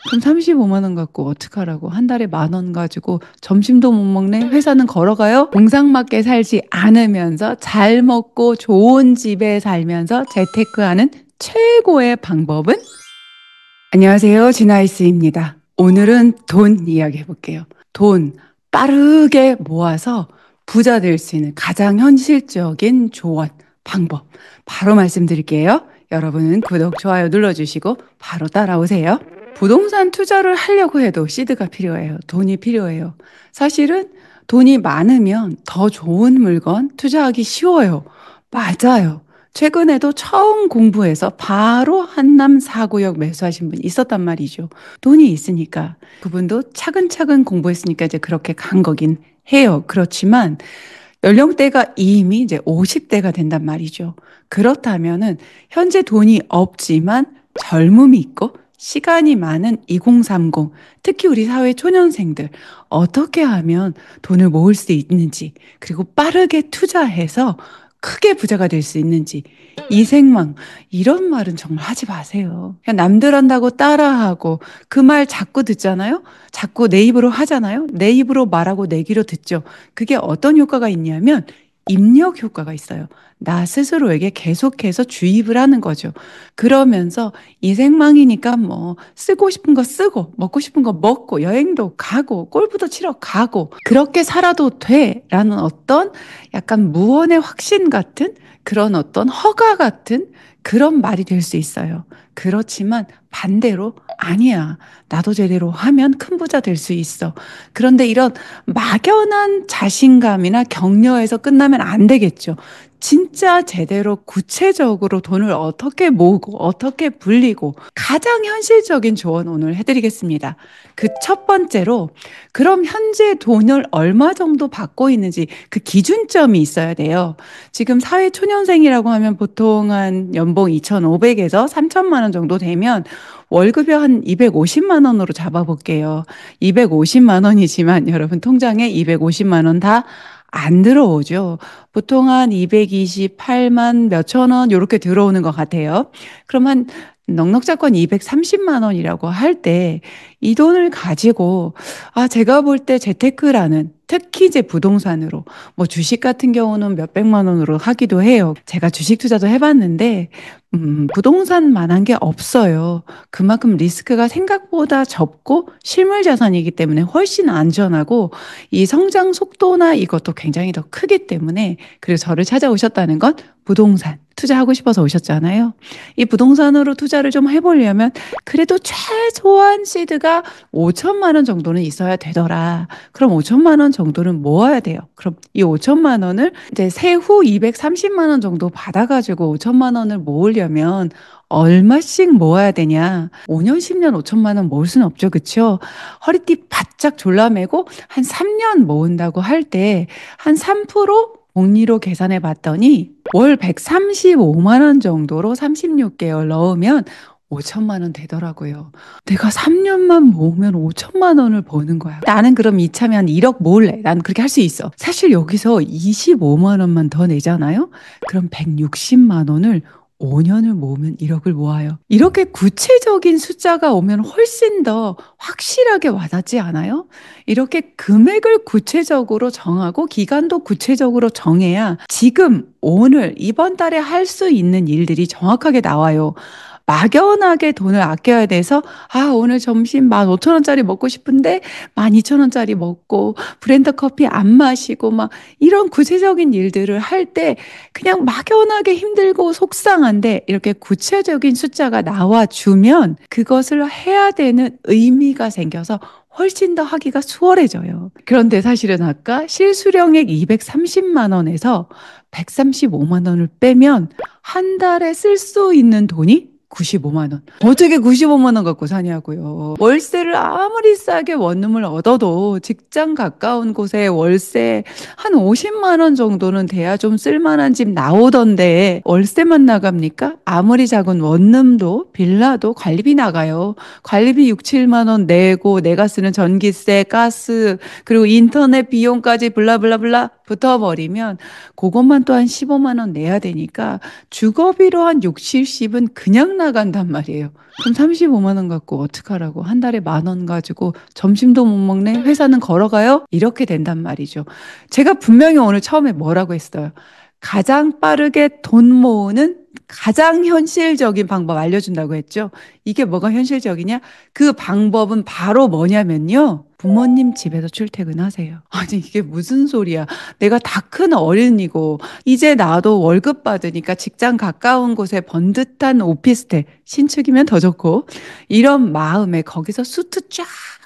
그럼 35만 원 갖고 어떡하라고. 한 달에 10,000원 가지고 점심도 못 먹네. 회사는 걸어가요. 공상맞게 살지 않으면서 잘 먹고 좋은 집에 살면서 재테크하는 최고의 방법은? 안녕하세요. 진아이스입니다. 오늘은 돈 이야기 해볼게요. 돈 빠르게 모아서 부자 될 수 있는 가장 현실적인 조언, 방법. 바로 말씀드릴게요. 여러분은 구독, 좋아요 눌러주시고 바로 따라오세요. 부동산 투자를 하려고 해도 시드가 필요해요. 돈이 필요해요. 사실은 돈이 많으면 더 좋은 물건 투자하기 쉬워요. 맞아요. 최근에도 처음 공부해서 바로 한남 4구역 매수하신 분 있었단 말이죠. 돈이 있으니까. 그분도 차근차근 공부했으니까 이제 그렇게 간 거긴 해요. 그렇지만 연령대가 이미 이제 50대가 된단 말이죠. 그렇다면은 현재 돈이 없지만 젊음이 있고 시간이 많은 2030, 특히 우리 사회 초년생들 어떻게 하면 돈을 모을 수 있는지, 그리고 빠르게 투자해서 크게 부자가 될 수 있는지, 이생망, 이런 말은 정말 하지 마세요. 그냥 남들 한다고 따라하고 그 말 자꾸 듣잖아요? 자꾸 내 입으로 하잖아요? 내 입으로 말하고 내 귀로 듣죠. 그게 어떤 효과가 있냐면 입력 효과가 있어요. 나 스스로에게 계속해서 주입을 하는 거죠. 그러면서 이생망이니까 뭐 쓰고 싶은 거 쓰고 먹고 싶은 거 먹고 여행도 가고 골프도 치러 가고 그렇게 살아도 돼라는 어떤 약간 무언의 확신 같은 그런 어떤 허가 같은 그런 말이 될 수 있어요. 그렇지만 반대로 아니야. 나도 제대로 하면 큰 부자 될 수 있어. 그런데 이런 막연한 자신감이나 격려에서 끝나면 안 되겠죠. 진짜 제대로 구체적으로 돈을 어떻게 모으고 어떻게 불리고 가장 현실적인 조언 오늘 해드리겠습니다. 그 첫 번째로 그럼 현재 돈을 얼마 정도 받고 있는지 그 기준점이 있어야 돼요. 지금 사회초년생이라고 하면 보통 한 연봉 2,500에서 3천만 원 정도 되면 월급이 한 250만 원으로 잡아볼게요. 250만 원이지만 여러분 통장에 250만 원 다 안 들어오죠. 보통 한 228만 몇천 원 이렇게 들어오는 것 같아요. 그럼 한 넉넉 잡고 230만 원이라고 할 때 이 돈을 가지고 제가 볼 때 재테크라는 특히 이제 부동산으로 뭐 주식 같은 경우는 몇백만 원으로 하기도 해요. 제가 주식 투자도 해봤는데 부동산만한 게 없어요. 그만큼 리스크가 생각보다 적고 실물 자산이기 때문에 훨씬 안전하고 이 성장 속도나 이것도 굉장히 더 크기 때문에 그리고 저를 찾아오셨다는 건 부동산 투자하고 싶어서 오셨잖아요. 이 부동산으로 투자를 좀 해보려면 그래도 최소한 시드가 5천만 원 정도는 있어야 되더라. 그럼 5천만 원 정도는 모아야 돼요. 그럼 이 5천만 원을 이제 세후 230만 원 정도 받아가지고 5천만 원을 모으려면 얼마씩 모아야 되냐? 5년, 10년 5천만 원 모을 수는 없죠. 그렇죠? 허리띠 바짝 졸라매고 한 3년 모은다고 할 때 한 3% 복리로 계산해 봤더니 월 135만 원 정도로 36개월 넣으면 5천만 원 되더라고요. 내가 3년만 모으면 5천만 원을 버는 거야. 나는 그럼 이참에 한 1억 모을래. 난 그렇게 할 수 있어. 사실 여기서 25만 원만 더 내잖아요. 그럼 160만 원을 5년을 모으면 1억을 모아요. 이렇게 구체적인 숫자가 오면 훨씬 더 확실하게 와닿지 않아요? 이렇게 금액을 구체적으로 정하고 기간도 구체적으로 정해야 지금, 오늘, 이번 달에 할 수 있는 일들이 정확하게 나와요. 막연하게 돈을 아껴야 돼서 오늘 점심 15,000원짜리 먹고 싶은데 12,000원짜리 먹고 브랜드 커피 안 마시고 막 이런 구체적인 일들을 할 때 그냥 막연하게 힘들고 속상한데 이렇게 구체적인 숫자가 나와주면 그것을 해야 되는 의미가 생겨서 훨씬 더 하기가 수월해져요. 그런데 사실은 아까 실수령액 230만 원에서 135만 원을 빼면 한 달에 쓸 수 있는 돈이 95만 원. 어떻게 95만 원 갖고 사냐고요. 월세를 아무리 싸게 원룸을 얻어도 직장 가까운 곳에 월세 한 50만 원 정도는 돼야 좀 쓸만한 집 나오던데 월세만 나갑니까? 아무리 작은 원룸도 빌라도 관리비 나가요. 관리비 6, 7만 원 내고 내가 쓰는 전기세, 가스, 그리고 인터넷 비용까지 블라블라블라 붙어버리면 그것만 또 한 15만 원 내야 되니까 주거비로 한 6, 70은 그냥 나간단 말이에요. 그럼 35만 원 갖고 어떡하라고? 한 달에 10,000원 가지고 점심도 못 먹네? 회사는 걸어가요? 이렇게 된단 말이죠. 제가 분명히 오늘 처음에 뭐라고 했어요? 가장 빠르게 돈 모으는 가장 현실적인 방법 알려준다고 했죠. 이게 뭐가 현실적이냐? 그 방법은 바로 뭐냐면요. 부모님 집에서 출퇴근하세요. 아니, 이게 무슨 소리야. 내가 다 큰 어른이고, 이제 나도 월급 받으니까 직장 가까운 곳에 번듯한 오피스텔, 신축이면 더 좋고, 이런 마음에 거기서 수트 쫙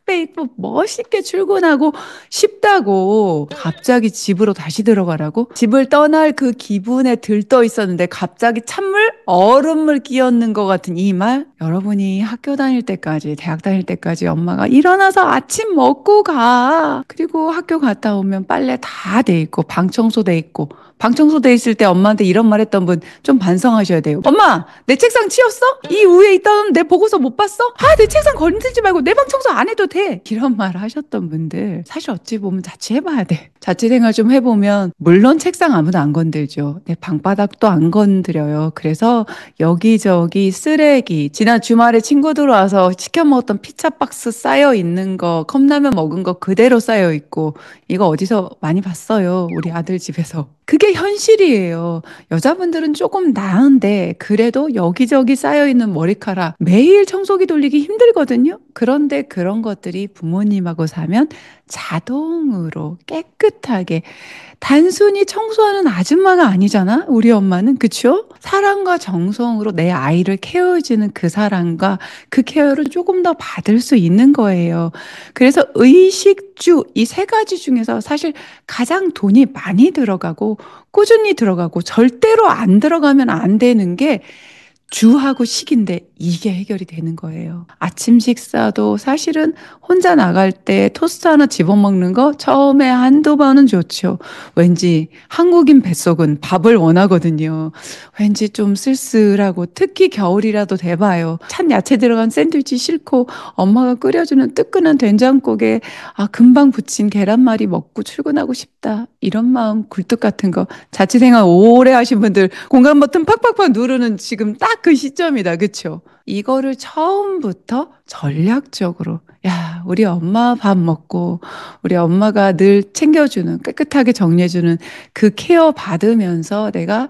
빼입고 멋있게 출근하고 싶다고 갑자기 집으로 다시 들어가라고? 집을 떠날 그 기분에 들떠 있었는데 갑자기 찬물, 얼음물 끼얹는 것 같은 이 말? 여러분이 학교 다닐 때까지, 대학 다닐 때까지 엄마가 일어나서 아침 먹고 가. 그리고 학교 갔다 오면 빨래 다 돼 있고, 방 청소 돼 있고, 방 청소돼 있을 때 엄마한테 이런 말 했던 분 좀 반성하셔야 돼요. 엄마, 내 책상 치웠어? 이 위에 있던 내 보고서 못 봤어? 아, 내 책상 건들지 말고 내 방 청소 안 해도 돼. 이런 말 하셨던 분들 사실 어찌 보면 자취해봐야 돼. 자취 생활 좀 해보면 물론 책상 아무도 안 건들죠. 내 방바닥도 안 건드려요. 그래서 여기저기 쓰레기, 지난 주말에 친구들 와서 시켜 먹었던 피자 박스 쌓여 있는 거, 컵라면 먹은 거 그대로 쌓여 있고, 이거 어디서 많이 봤어요. 우리 아들 집에서. 그게 현실이에요. 여자분들은 조금 나은데 그래도 여기저기 쌓여있는 머리카락 매일 청소기 돌리기 힘들거든요. 그런데 그런 것들이 부모님하고 사면 자동으로 깨끗하게 단순히 청소하는 아줌마가 아니잖아. 우리 엄마는. 그쵸? 사랑과 정성으로 내 아이를 케어해주는 그 사랑과 그 케어를 조금 더 받을 수 있는 거예요. 그래서 의식주 이 세 가지 중에서 사실 가장 돈이 많이 들어가고 꾸준히 들어가고 절대로 안 들어가면 안 되는 게 주하고 식인데 이게 해결이 되는 거예요. 아침 식사도 사실은 혼자 나갈 때 토스트 하나 집어먹는 거 처음에 한두 번은 좋죠. 왠지 한국인 뱃속은 밥을 원하거든요. 왠지 좀 쓸쓸하고 특히 겨울이라도 돼봐요. 찬 야채 들어간 샌드위치 싫고 엄마가 끓여주는 뜨끈한 된장국에 금방 부친 계란말이 먹고 출근하고 싶다. 이런 마음 굴뚝 같은 거 자취생활 오래 하신 분들 공감 버튼 팍팍팍 누르는 지금 딱 그 시점이다. 그쵸? 이거를 처음부터 전략적으로 야, 우리 엄마 밥 먹고 우리 엄마가 늘 챙겨주는 깨끗하게 정리해주는 그 케어 받으면서 내가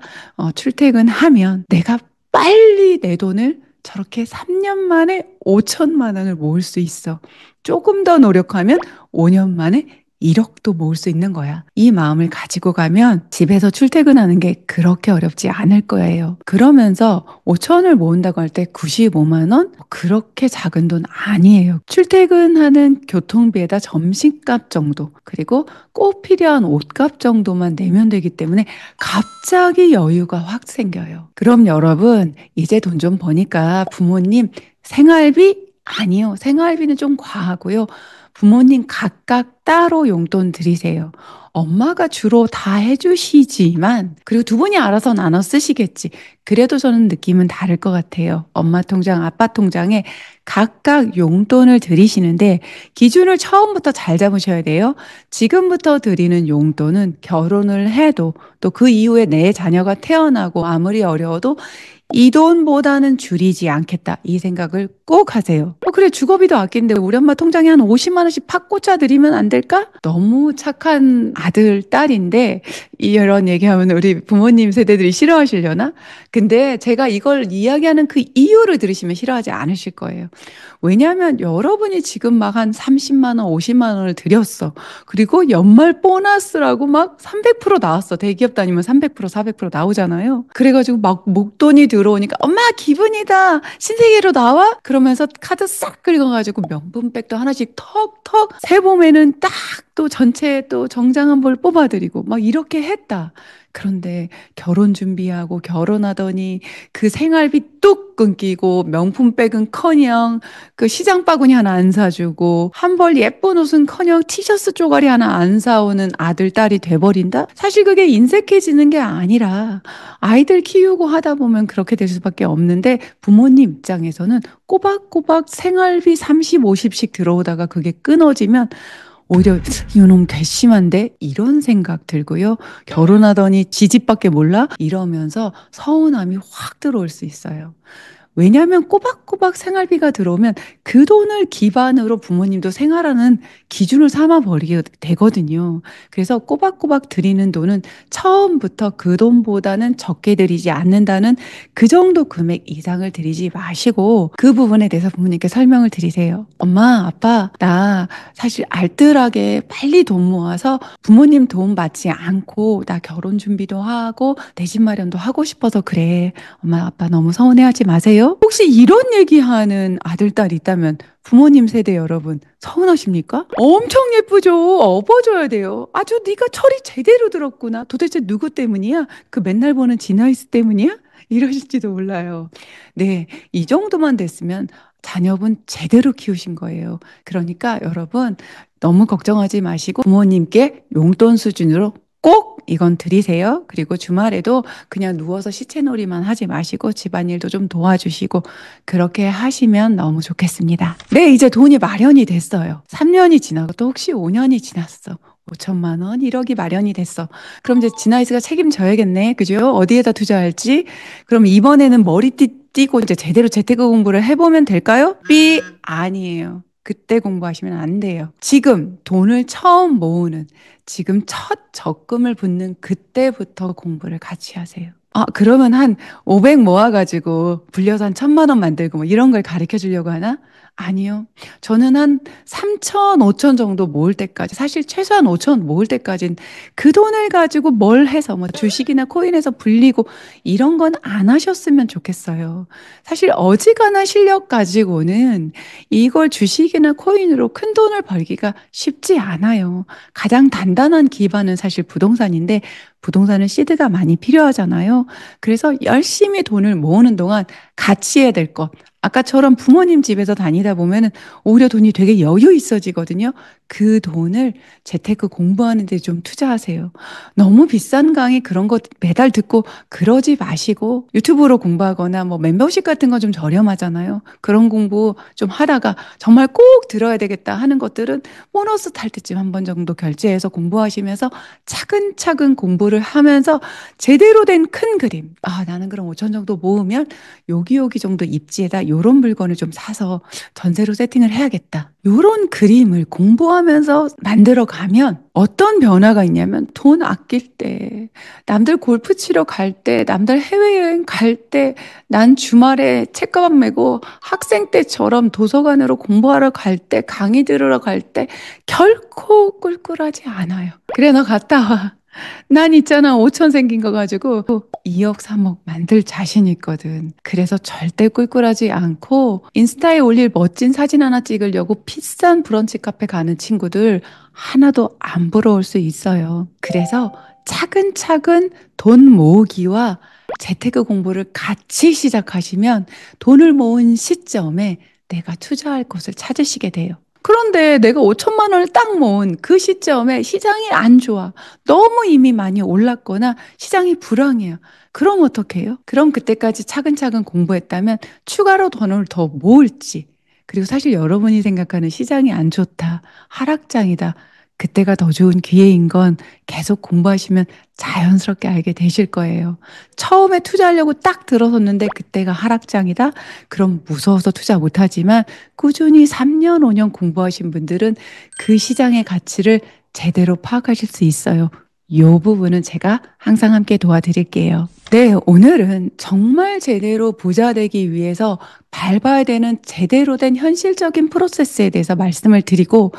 출퇴근하면 내가 빨리 내 돈을 저렇게 3년 만에 5천만 원을 모을 수 있어. 조금 더 노력하면 5년 만에 1억도 모을 수 있는 거야. 이 마음을 가지고 가면 집에서 출퇴근하는 게 그렇게 어렵지 않을 거예요. 그러면서 5천을 모은다고 할 때 95만 원? 그렇게 작은 돈 아니에요. 출퇴근하는 교통비에다 점심값 정도, 그리고 꼭 필요한 옷값 정도만 내면 되기 때문에 갑자기 여유가 확 생겨요. 그럼 여러분, 이제 돈 좀 버니까 부모님 생활비? 아니요. 생활비는 좀 과하고요. 부모님 각각 따로 용돈 드리세요. 엄마가 주로 다 해주시지만, 그리고 두 분이 알아서 나눠 쓰시겠지. 그래도 저는 느낌은 다를 것 같아요. 엄마 통장, 아빠 통장에 각각 용돈을 드리시는데, 기준을 처음부터 잘 잡으셔야 돼요. 지금부터 드리는 용돈은 결혼을 해도, 또 그 이후에 내 자녀가 태어나고 아무리 어려워도 이 돈보다는 줄이지 않겠다. 이 생각을 꼭 하세요. 그래, 주거비도 아낀데 우리 엄마 통장에 한 50만 원씩 팍 꽂아드리면 안 될까? 너무 착한 아들, 딸인데 이런 얘기하면 우리 부모님 세대들이 싫어하시려나? 근데 제가 이걸 이야기하는 그 이유를 들으시면 싫어하지 않으실 거예요. 왜냐하면 여러분이 지금 막 한 30만 원, 50만 원을 드렸어. 그리고 연말 보너스라고 막 300% 나왔어. 대기업 다니면 300%, 400% 나오잖아요. 그래가지고 막 목돈이 들어오니까 엄마 기분이다. 신세계로 나와? 그러면서 카드 싹 긁어가지고 명품백도 하나씩 턱턱 세봄에는 딱 또 전체 또 정장 한 벌 뽑아드리고 막 이렇게 했다. 그런데 결혼 준비하고 결혼하더니 그 생활비 뚝 끊기고 명품백은 커녕 그 시장 바구니 하나 안 사주고 한 벌 예쁜 옷은 커녕 티셔츠 쪼가리 하나 안 사오는 아들, 딸이 돼버린다? 사실 그게 인색해지는 게 아니라 아이들 키우고 하다 보면 그렇게 될 수밖에 없는데 부모님 입장에서는 꼬박꼬박 생활비 30, 50씩 들어오다가 그게 끊어지면 오히려 이거 너무 괘씸한데 이런 생각 들고요. 결혼하더니 지집밖에 몰라? 이러면서 서운함이 확 들어올 수 있어요. 왜냐하면 꼬박꼬박 생활비가 들어오면 그 돈을 기반으로 부모님도 생활하는 기준을 삼아 버리게 되거든요. 그래서 꼬박꼬박 드리는 돈은 처음부터 그 돈보다는 적게 드리지 않는다는 그 정도 금액 이상을 드리지 마시고 그 부분에 대해서 부모님께 설명을 드리세요. 엄마, 아빠, 나 사실 알뜰하게 빨리 돈 모아서 부모님 도움 받지 않고 나 결혼 준비도 하고 내 집 마련도 하고 싶어서 그래. 엄마, 아빠 너무 서운해하지 마세요. 혹시 이런 얘기하는 아들, 딸 있다면 부모님 세대 여러분 서운하십니까? 엄청 예쁘죠. 업어줘야 돼요. 아주 네가 철이 제대로 들었구나. 도대체 누구 때문이야? 그 맨날 보는 진아이스 때문이야? 이러실지도 몰라요. 네, 이 정도만 됐으면 자녀분 제대로 키우신 거예요. 그러니까 여러분 너무 걱정하지 마시고 부모님께 용돈 수준으로 꼭 이건 드리세요. 그리고 주말에도 그냥 누워서 시체놀이만 하지 마시고 집안일도 좀 도와주시고 그렇게 하시면 너무 좋겠습니다. 네, 이제 돈이 마련이 됐어요. 3년이 지나고 또 혹시 5년이 지났어. 5천만 원, 1억이 마련이 됐어. 그럼 이제 진아이스가 책임져야겠네. 그죠? 어디에다 투자할지. 그럼 이번에는 머리띠 띄고 이제 제대로 재테크 공부를 해보면 될까요? B 아니에요. 그때 공부하시면 안 돼요. 지금 돈을 처음 모으는 지금 첫 적금을 붓는 그때부터 공부를 같이 하세요. 아, 그러면 한 500 모아가지고 불려서 한 1000만 원 만들고 뭐 이런 걸 가르쳐 주려고 하나? 아니요. 저는 한 3천, 5천 정도 모을 때까지, 사실 최소한 5천 모을 때까지는 그 돈을 가지고 뭘 해서 뭐 주식이나 코인에서 불리고 이런 건 안 하셨으면 좋겠어요. 사실 어지간한 실력 가지고는 이걸 주식이나 코인으로 큰 돈을 벌기가 쉽지 않아요. 가장 단단한 기반은 사실 부동산인데 부동산은 시드가 많이 필요하잖아요. 그래서 열심히 돈을 모으는 동안 같이 해야 될 것. 아까처럼 부모님 집에서 다니다 보면은 오히려 돈이 되게 여유 있어지거든요. 그 돈을 재테크 공부하는 데 좀 투자하세요. 너무 비싼 강의 그런 거 매달 듣고 그러지 마시고 유튜브로 공부하거나 뭐 멤버십 같은 거 좀 저렴하잖아요. 그런 공부 좀 하다가 정말 꼭 들어야 되겠다 하는 것들은 보너스 탈 때쯤 한 번 정도 결제해서 공부하시면서 차근차근 공부를 하면서 제대로 된 큰 그림. 아, 나는 그럼 5천 정도 모으면 여기 정도 입지에다 요런 물건을 좀 사서 전세로 세팅을 해야겠다. 요런 그림을 공부하면서 만들어 가면 어떤 변화가 있냐면 돈 아낄 때, 남들 골프 치러 갈 때, 남들 해외여행 갈 때, 난 주말에 책가방 메고 학생 때처럼 도서관으로 공부하러 갈 때, 강의 들으러 갈 때 결코 꿀꿀하지 않아요. 그래, 너 갔다 와. 난 있잖아, 5천 생긴 거 가지고 2억, 3억 만들 자신 있거든. 그래서 절대 꿀꿀하지 않고 인스타에 올릴 멋진 사진 하나 찍으려고 비싼 브런치 카페 가는 친구들 하나도 안 부러울 수 있어요. 그래서 차근차근 돈 모으기와 재테크 공부를 같이 시작하시면 돈을 모은 시점에 내가 투자할 곳을 찾으시게 돼요. 그런데 내가 5천만 원을 딱 모은 그 시점에 시장이 안 좋아. 너무 이미 많이 올랐거나 시장이 불황이야. 그럼 어떻게 해요? 그럼 그때까지 차근차근 공부했다면 추가로 돈을 더 모을지. 그리고 사실 여러분이 생각하는 시장이 안 좋다, 하락장이다. 그때가 더 좋은 기회인 건 계속 공부하시면 자연스럽게 알게 되실 거예요. 처음에 투자하려고 딱 들어섰는데 그때가 하락장이다? 그럼 무서워서 투자 못하지만 꾸준히 3년, 5년 공부하신 분들은 그 시장의 가치를 제대로 파악하실 수 있어요. 이 부분은 제가 항상 함께 도와드릴게요. 네, 오늘은 정말 제대로 부자 되기 위해서 밟아야 되는 제대로 된 현실적인 프로세스에 대해서 말씀을 드리고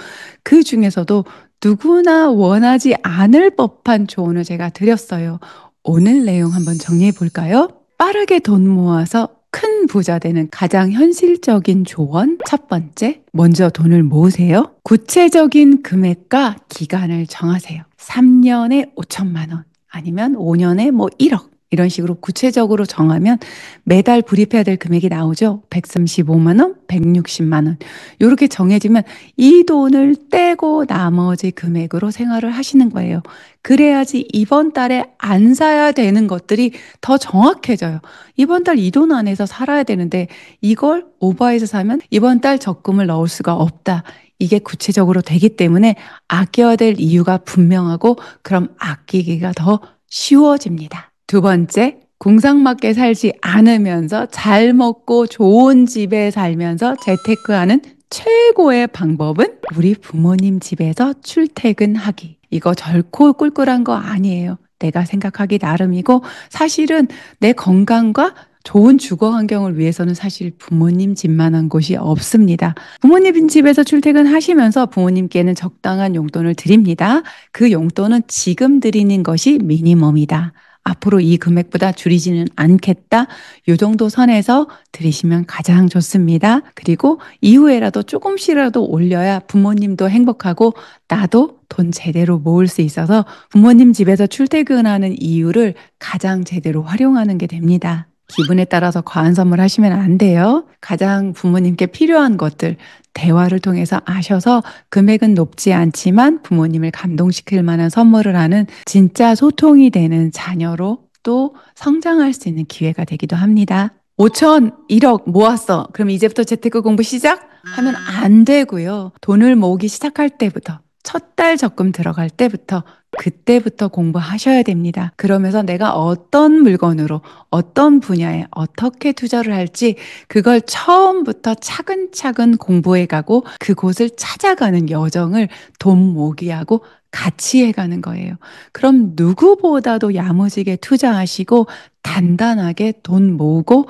그 중에서도 누구나 원하지 않을 법한 조언을 제가 드렸어요. 오늘 내용 한번 정리해 볼까요? 빠르게 돈 모아서 큰 부자 되는 가장 현실적인 조언. 첫 번째, 먼저 돈을 모으세요. 구체적인 금액과 기간을 정하세요. 3년에 5천만 원, 아니면 5년에 뭐 1억. 이런 식으로 구체적으로 정하면 매달 불입해야 될 금액이 나오죠. 135만 원, 160만 원. 요렇게 정해지면 이 돈을 떼고 나머지 금액으로 생활을 하시는 거예요. 그래야지 이번 달에 안 사야 되는 것들이 더 정확해져요. 이번 달 이 돈 안에서 살아야 되는데 이걸 오버해서 사면 이번 달 적금을 넣을 수가 없다. 이게 구체적으로 되기 때문에 아껴야 될 이유가 분명하고 그럼 아끼기가 더 쉬워집니다. 두 번째, 공상맞게 살지 않으면서 잘 먹고 좋은 집에 살면서 재테크하는 최고의 방법은 우리 부모님 집에서 출퇴근하기. 이거 결코 꿀꿀한 거 아니에요. 내가 생각하기 나름이고 사실은 내 건강과 좋은 주거 환경을 위해서는 사실 부모님 집만한 곳이 없습니다. 부모님 집에서 출퇴근하시면서 부모님께는 적당한 용돈을 드립니다. 그 용돈은 지금 드리는 것이 미니멈이다. 앞으로 이 금액보다 줄이지는 않겠다. 요 정도 선에서 드리시면 가장 좋습니다. 그리고 이후에라도 조금씩이라도 올려야 부모님도 행복하고 나도 돈 제대로 모을 수 있어서 부모님 집에서 출퇴근하는 이유를 가장 제대로 활용하는 게 됩니다. 기분에 따라서 과한 선물하시면 안 돼요. 가장 부모님께 필요한 것들 대화를 통해서 아셔서 금액은 높지 않지만 부모님을 감동시킬 만한 선물을 하는 진짜 소통이 되는 자녀로 또 성장할 수 있는 기회가 되기도 합니다. 5천, 1억 모았어. 그럼 이제부터 재테크 공부 시작? 하면 안 되고요. 돈을 모으기 시작할 때부터 첫 달 적금 들어갈 때부터 그때부터 공부하셔야 됩니다. 그러면서 내가 어떤 물건으로 어떤 분야에 어떻게 투자를 할지 그걸 처음부터 차근차근 공부해 가고 그곳을 찾아가는 여정을 돈 모기하고 같이 해가는 거예요. 그럼 누구보다도 야무지게 투자하시고 단단하게 돈 모으고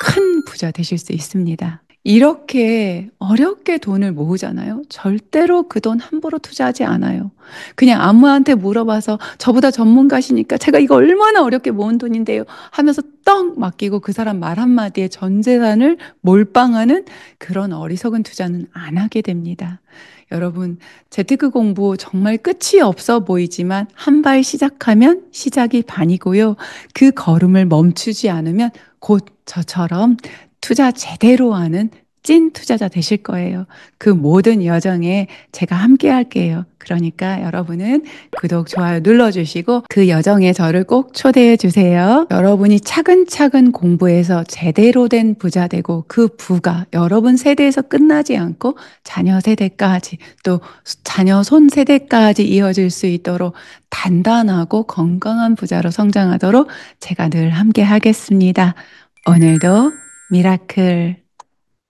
큰 부자 되실 수 있습니다. 이렇게 어렵게 돈을 모으잖아요. 절대로 그 돈 함부로 투자하지 않아요. 그냥 아무한테 물어봐서 저보다 전문가시니까 제가 이거 얼마나 어렵게 모은 돈인데요 하면서 떡 맡기고 그 사람 말 한마디에 전 재산을 몰빵하는 그런 어리석은 투자는 안 하게 됩니다. 여러분, 재테크 공부 정말 끝이 없어 보이지만 한 발 시작하면 시작이 반이고요. 그 걸음을 멈추지 않으면 곧 저처럼 투자 제대로 하는 찐 투자자 되실 거예요. 그 모든 여정에 제가 함께 할게요. 그러니까 여러분은 구독, 좋아요 눌러주시고 그 여정에 저를 꼭 초대해 주세요. 여러분이 차근차근 공부해서 제대로 된 부자 되고 그 부가 여러분 세대에서 끝나지 않고 자녀 세대까지 또 자녀 손 세대까지 이어질 수 있도록 단단하고 건강한 부자로 성장하도록 제가 늘 함께 하겠습니다. 오늘도 미라클